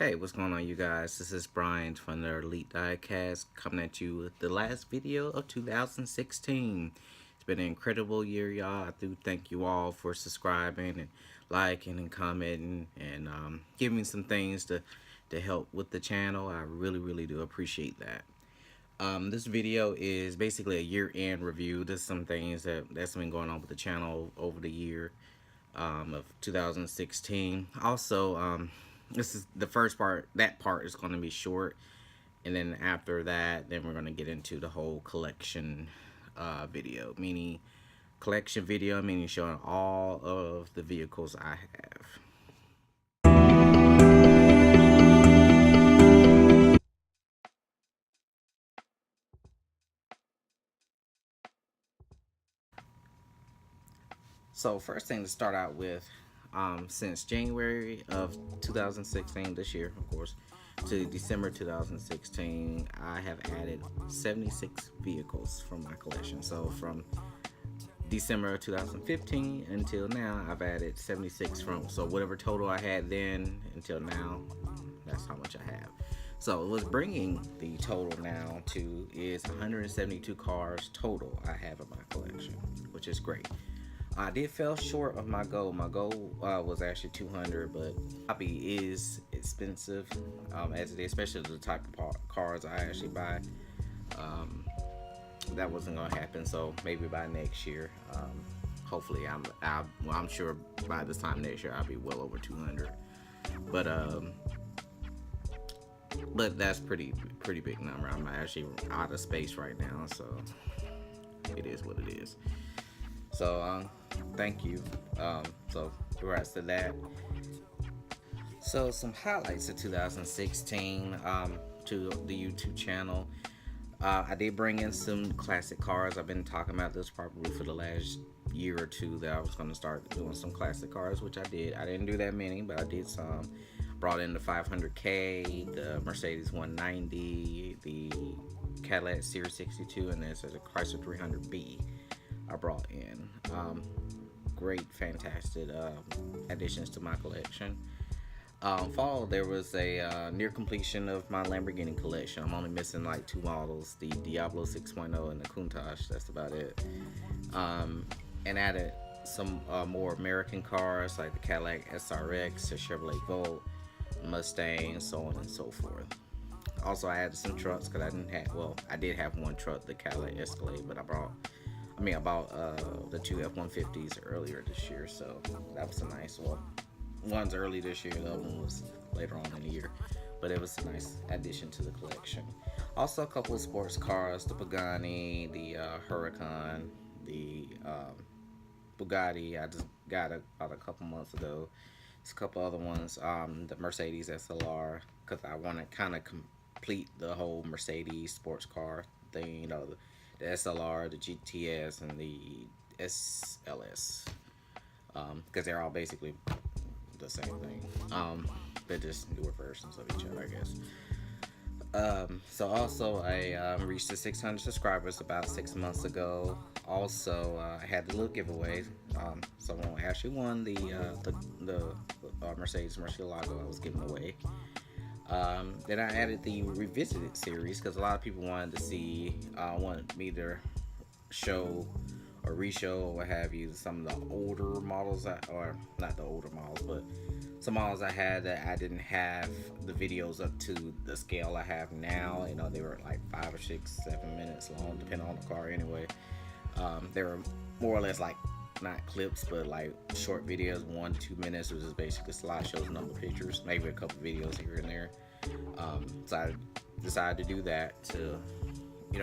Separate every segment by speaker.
Speaker 1: Hey, what's going on, you guys? This is Brian from the Elite Diecast coming at you with the last video of 2016. It's been an incredible year, y'all. I do thank you all for subscribing and liking and commenting and giving me some things to help with the channel. I really do appreciate that. This video is basically a year-end review. There's some things that's been going on with the channel over the year of 2016. Also, this is the first part. That part is going to be short, and then after that, then we're going to get into the whole collection video, meaning showing all of the vehicles I have. So first thing to start out with, since January of 2016, this year, of course, to December 2016, I have added 76 vehicles from my collection. So from December 2015 until now, I've added 76 from, so whatever total I had then until now, that's how much I have. So what's bringing the total now to is 172 cars total I have in my collection, which is great. I did fell short of my goal. My goal was actually 200, but hobby is expensive, as it is, especially the type of cars I actually buy. That wasn't gonna happen, so maybe by next year. Hopefully, I'm sure by this time next year I'll be well over 200. But that's pretty big number. I'm actually out of space right now, so it is what it is. So thank you. So congrats to that. So some highlights of 2016 to the YouTube channel. I did bring in some classic cars. I've been talking about this probably for the last year or two that I was going to start doing some classic cars, which I did. I didn't do that many, but I did some. Brought in the 500K, the Mercedes 190, the Cadillac Series 62, and there's a Chrysler 300B I brought in. Great, fantastic additions to my collection. Fall, there was a near completion of my Lamborghini collection. I'm only missing like 2 models, the Diablo 6.0 and the Countach. That's about it. And added some more American cars like the Cadillac SRX, the Chevrolet Volt, Mustang, so on and so forth. Also, I added some trucks because I did have one truck, the Cadillac Escalade, but I bought the 2 F-150s earlier this year, so that was a nice one. One's early this year, the other one was later on in the year, but it was a nice addition to the collection. Also, a couple of sports cars, the Pagani, the Huracan, the Bugatti I just got about a couple months ago. There's a couple other ones, the Mercedes SLR, because I want to kind of complete the whole Mercedes sports car thing, the SLR, the GTS, and the SLS, because they're all basically the same thing. They're just newer versions of each other, I guess. So also, I reached the 600 subscribers about 6 months ago. Also, I had the little giveaway. Someone actually won the Mercedes Murcielago I was giving away. Then I added the Revisited series because a lot of people wanted to see, wanted me to show or re-show or what have you some of the older models, or not the older models, but some models I had that I didn't have the videos up to the scale I have now. They were like 5 or 6, 7 minutes long, depending on the car anyway. They were more or less like, not clips, but like short videos, 1 to 2 minutes. It was just basically slideshows, number pictures, maybe a couple videos here and there. So I decided to do that to,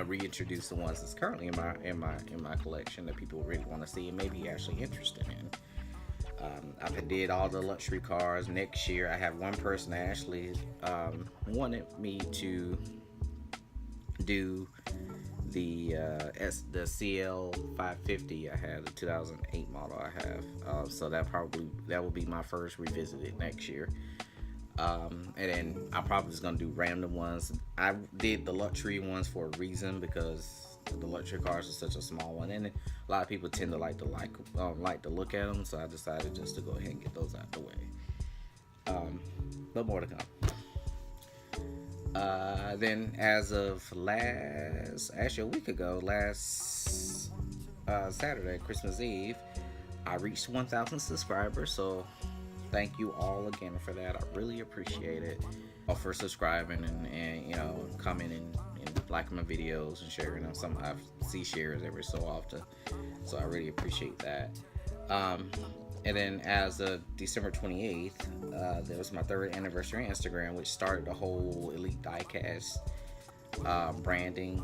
Speaker 1: reintroduce the ones that's currently in my collection that people really want to see and maybe actually interested in. I did all the luxury cars. Next year, I have one person that actually wanted me to do the CL 550 I have, the 2008 model I have. So that will be my first Revisited next year. And then I'm probably just gonna do random ones. I did the luxury ones for a reason, because the luxury cars are such a small one, and a lot of people tend to like to look at them. So I decided just to go ahead and get those out the way. But more to come. Then as of actually a week ago, last Saturday, Christmas Eve, I reached 1,000 subscribers. So thank you all again for that. I really appreciate it. All for subscribing and commenting and liking my videos and sharing them. Some I see shares every so often, so I really appreciate that. Um, and then as of December 28th, there was my third anniversary on Instagram, which started the whole Elite Diecast branding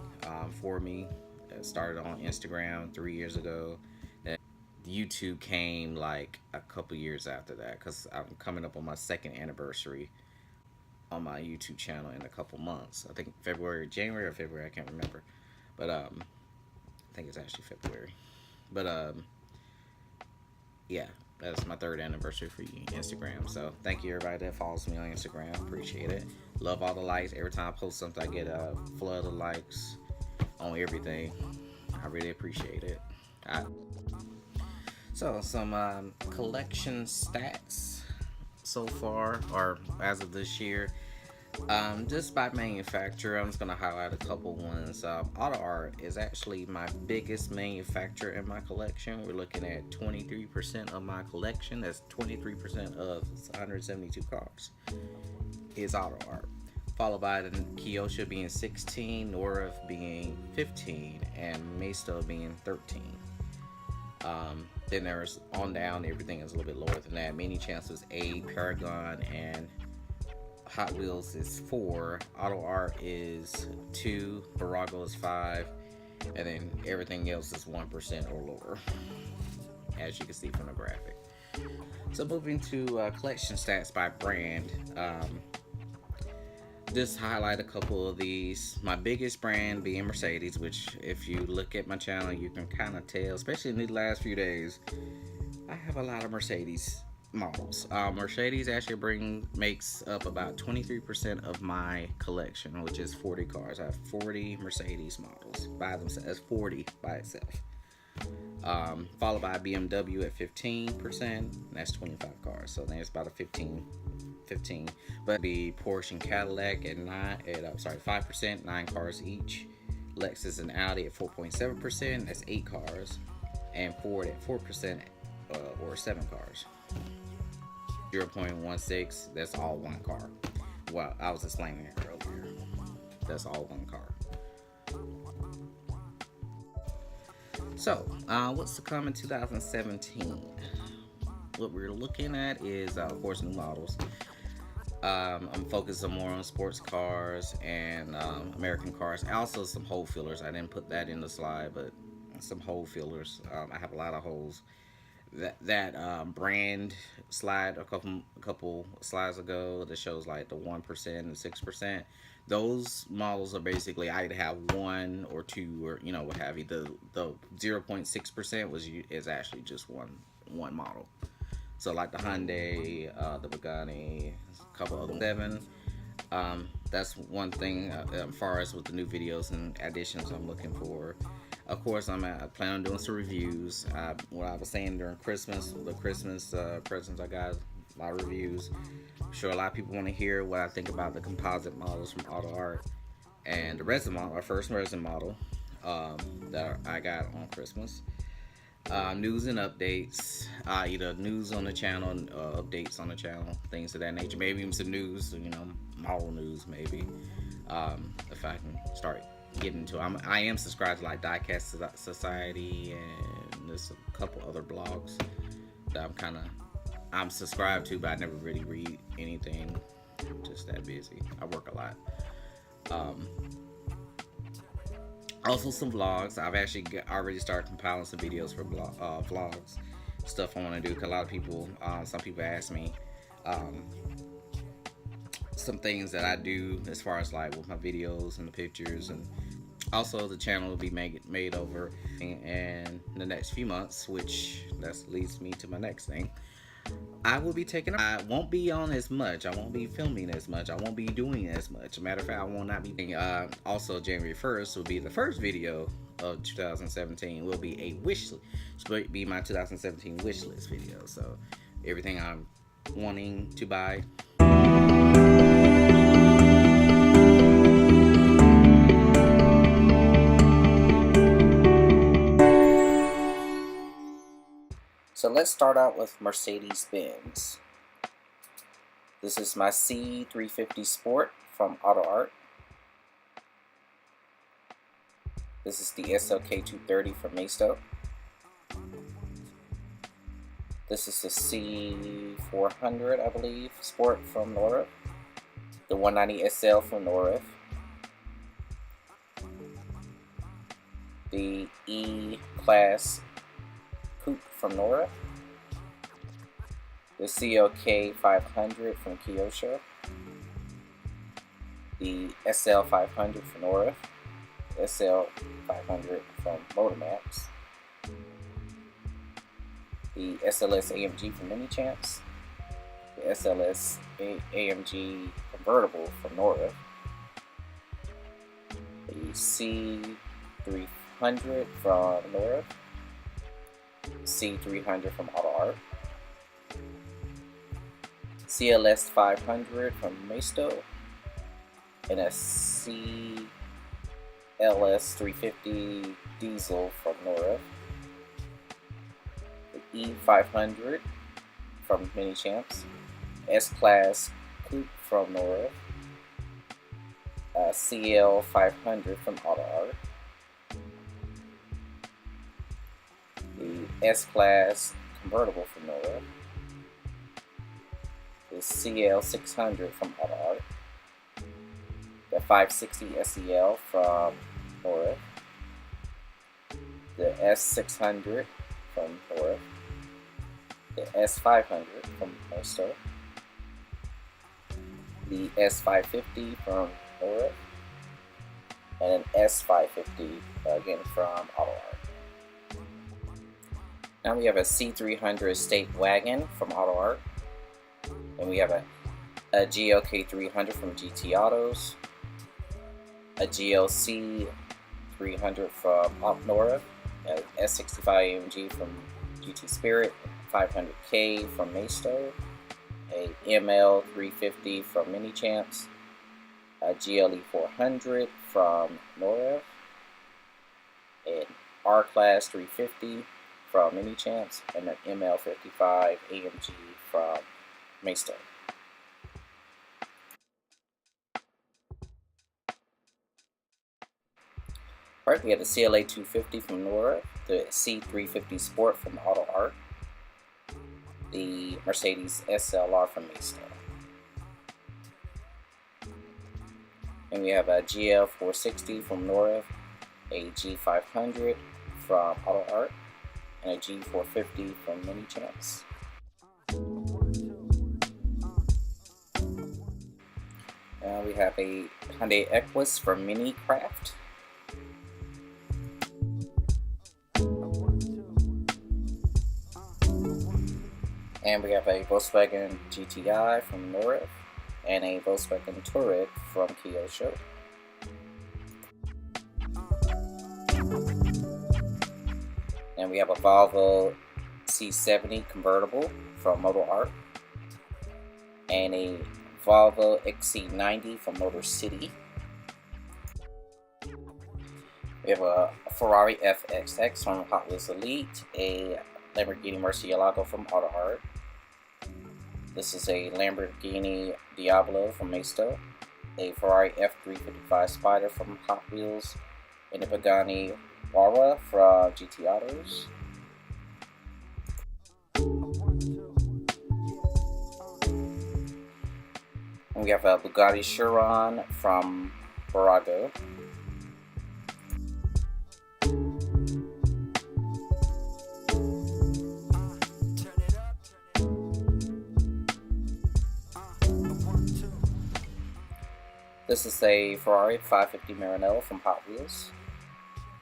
Speaker 1: for me. It started on Instagram 3 years ago. And YouTube came like a couple years after that because I'm coming up on my second anniversary on my YouTube channel in a couple months. I think January or February, I can't remember. But I think it's actually February. But yeah, that's my third anniversary for Instagram. So thank you everybody that follows me on Instagram. Appreciate it. Love all the likes. Every time I post something, I get a flood of likes on everything. I really appreciate it. So some collection stats so far, or as of this year. Just by manufacturer, I'm just gonna highlight a couple ones. Auto Art is actually my biggest manufacturer in my collection. We're looking at 23% of my collection. That's 23% of 172 cars is Auto Art. Followed by the Kyosha being 16, Nora being 15, and Maisto being 13. Then there's on down, everything is a little bit lower than that. Many Chances 8, Paragon, and Hot Wheels is 4, Auto Art is 2, Barago is 5, and then everything else is 1% or lower, as you can see from the graphic. So moving to collection stats by brand, just highlight a couple of these. My biggest brand being Mercedes, which if you look at my channel, you can kind of tell, especially in the last few days, I have a lot of Mercedes models. Mercedes actually makes up about 23% of my collection, which is 40 cars. I have 40 Mercedes models by themselves. That's 40 by itself. Followed by BMW at 15%. That's 25 cars. So then it's about a 15. But be Porsche and Cadillac at 5%, 9 cars each. Lexus and Audi at 4.7%. That's 8 cars. And Ford at 4%, or 7 cars. 0.16, that's all one car. Well, I was explaining it earlier. That's all one car. So, what's to come in 2017? What we're looking at is, of course, new models. I'm focusing more on sports cars and American cars. Also, some hole fillers. I didn't put that in the slide, but some hole fillers. I have a lot of holes. That brand slide a couple slides ago that shows like the 1% and 6%. Those models are basically I either have 1 or 2 or what have you. The 0.6% is actually just one model. So like the Hyundai, the Pagani, a couple other 7. That's one thing as far as with the new videos and additions I'm looking for. Of course, I plan on doing some reviews. What I was saying during Christmas, the Christmas presents I got, a lot of reviews. I'm sure a lot of people want to hear what I think about the composite models from Auto Art and the resin model, our first resin model that I got on Christmas. News and updates, either news on the channel, updates on the channel, things of that nature. Maybe even some news, model news, maybe. If I can start getting into it. I am subscribed to like Diecast Society and there's a couple other blogs that I'm subscribed to, but I never really read anything. I'm just that busy. I work a lot. Also some vlogs. I've actually already started compiling some videos for vlogs, stuff I want to do. Because a lot of people, some people ask me some things that I do as far as like with my videos and the pictures, and also the channel will be made over in the next few months, which leads me to my next thing. I won't be on as much. I won't be filming as much. I won't be doing as much. Matter of fact, I will not be. Also, January 1st will be the first video of 2017. Will be a wish list. It's going to be my 2017 wish list video. So everything I'm wanting to buy.
Speaker 2: let's start out with Mercedes-Benz. This is my C350 Sport from Auto Art. This is the SLK230 from Maisto. This is the C400, I believe, Sport from Norif. The 190 SL from Norif. The E-Class Coupe from Norif. The CLK 500 from Kyosho. The SL 500 from Norif. The SL 500 from Motormax. The SLS AMG from Mini Champs. The SLS AMG convertible from Norif. The C300 from Norif. C300 from Auto Art. CLS 500 from Maisto, and a CLS 350 diesel from Norif. The E500 from Mini Champs. S-Class Coupe from Norif. CL 500 from Auto Art. The S-Class convertible from Norif. The CL 600 from Auto Art. The 560 SEL from Norif. The S600 from Norif. The S500 from Maisto. The S550 from Norif. And an S550 again from Auto Art. Now we have a C300 Estate Wagon from Auto Art. And we have a GLK 300 from GT Autos, a GLC 300 from Norif, a S65 AMG from GT Spirit, 500K from Maisto, a ML 350 from Mini Champs, a GLE 400 from Norif, an R-Class 350 from Mini Champs, and an ML 55 AMG from Maisto. Alright, we have the CLA 250 from Norif, the C350 Sport from Auto Art, the Mercedes SLR from Maisto. And we have a GL 460 from Norif, a G500 from Auto Art, and a G450 from Mini Champs. We have a Hyundai Equus from Mini Craft. And we have a Volkswagen GTI from Norif and a Volkswagen Touareg from Kyosho. And we have a Volvo C70 convertible from Moto Art and a Volvo XC90 from Motor City. We have a Ferrari FXX from Hot Wheels Elite, a Lamborghini Murcielago from Auto Art. This is a Lamborghini Diablo from Maisto, a Ferrari F355 Spider from Hot Wheels, and a Pagani Huayra from GT Autos. And we have a Bugatti Chiron from Barago. This is a Ferrari 550 Maranello from Hot Wheels,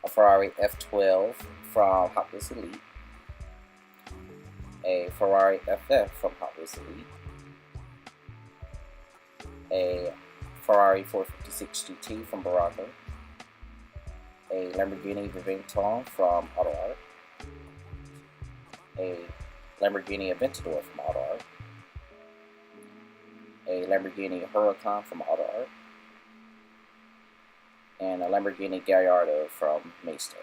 Speaker 2: a Ferrari F12 from Hot Wheels Elite, a Ferrari FF from Hot Wheels Elite, a Ferrari 456 GT from Barago, a Lamborghini Vivintone from Auto Art, a Lamborghini Aventador from Auto Art, a Lamborghini Huracan from Auto Art, and a Lamborghini Gallardo from Maisto.